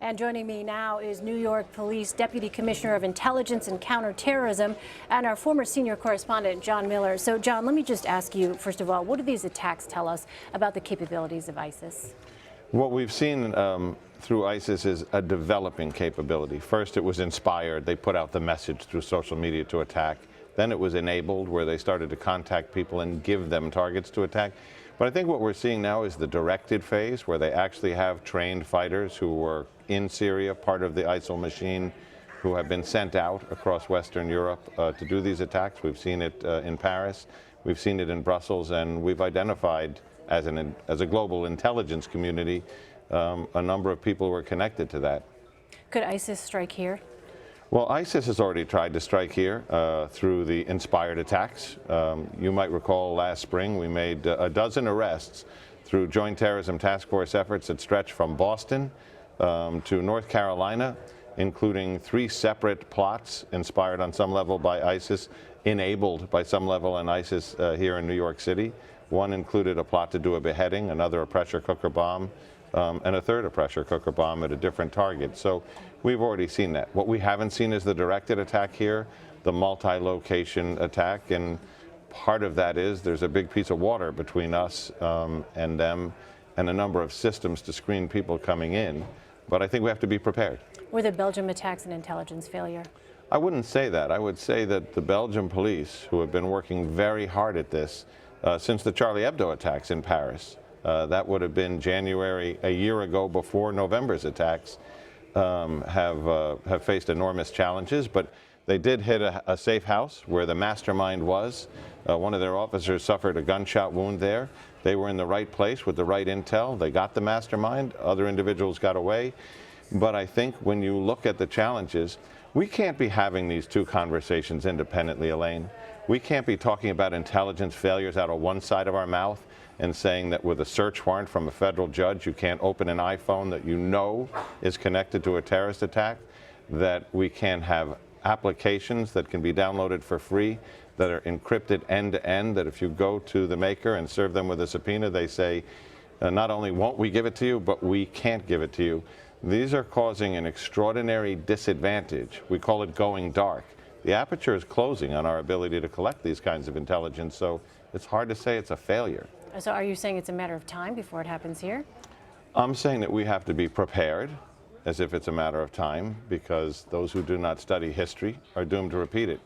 And joining me now is New York Police Deputy Commissioner of Intelligence and Counterterrorism and our former senior correspondent, John Miller. So, John, let me just ask you, first of all, what do these attacks tell us about the capabilities of ISIS? What we've seen through ISIS is a developing capability. First, it was inspired. They put out the message through social media to attack. Then it was enabled, where they started to contact people and give them targets to attack. But I think what we're seeing now is the directed phase, where they actually have trained fighters who were in Syria, part of the ISIL machine, who have been sent out across Western Europe to do these attacks. We've seen it in Paris, we've seen it in Brussels, and we've identified as a global intelligence community a number of people who are connected to that. Could ISIS strike here? Well, ISIS has already tried to strike here through the inspired attacks. You might recall last spring we made a dozen arrests through Joint Terrorism Task Force efforts that stretch from Boston to North Carolina, including 3 separate plots inspired on some level by ISIS, enabled by some level in ISIS here in New York City. One included a plot to do a beheading, another a pressure cooker bomb, and a third a pressure cooker bomb at a different target. So we've already seen that. What we haven't seen is the directed attack here, the multi-location attack, and part of that is there's a big piece of water between us and them, and a number of systems to screen people coming in. But I think we have to be prepared. Were the Belgium attacks an intelligence failure? I wouldn't say that. I would say that the Belgian police, who have been working very hard at this since the Charlie Hebdo attacks in Paris, that would have been January a year ago, before November's attacks, have faced enormous challenges. But they did hit a safe house where the mastermind was. One of their officers suffered a gunshot wound there. They were in the right place with the right intel. They got the mastermind. Other individuals got away. But I think when you look at the challenges, we can't be having these two conversations independently, Elaine. We can't be talking about intelligence failures out of one side of our mouth and saying that with a search warrant from a federal judge, you can't open an iPhone that you know is connected to a terrorist attack, that we can't have applications that can be downloaded for free that are encrypted end-to-end, that if you go to the maker and serve them with a subpoena, they say, not only won't we give it to you, but we can't give it to you. These are causing an extraordinary disadvantage. We call it going dark. The aperture is closing on our ability to collect these kinds of intelligence, so it's hard to say it's a failure. So are you saying it's a matter of time before it happens here? I'm saying that we have to be prepared, as if it's a matter of time, because those who do not study history are doomed to repeat it.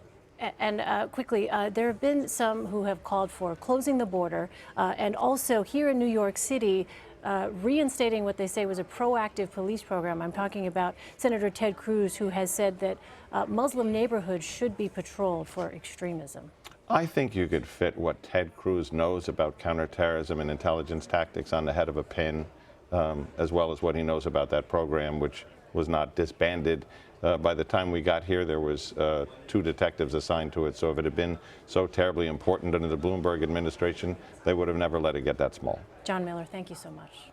And quickly, there have been some who have called for closing the border and also here in New York City reinstating what they say was a proactive police program. I'm talking about Senator Ted Cruz, who has said that Muslim neighborhoods should be patrolled for extremism. I think you could fit what Ted Cruz knows about counterterrorism and intelligence tactics on the head of a pin, as well as what he knows about that program, which was not disbanded. By the time we got here, there was 2 detectives assigned to it. So if it had been so terribly important under the Bloomberg administration, they would have never let it get that small. John Miller, thank you so much.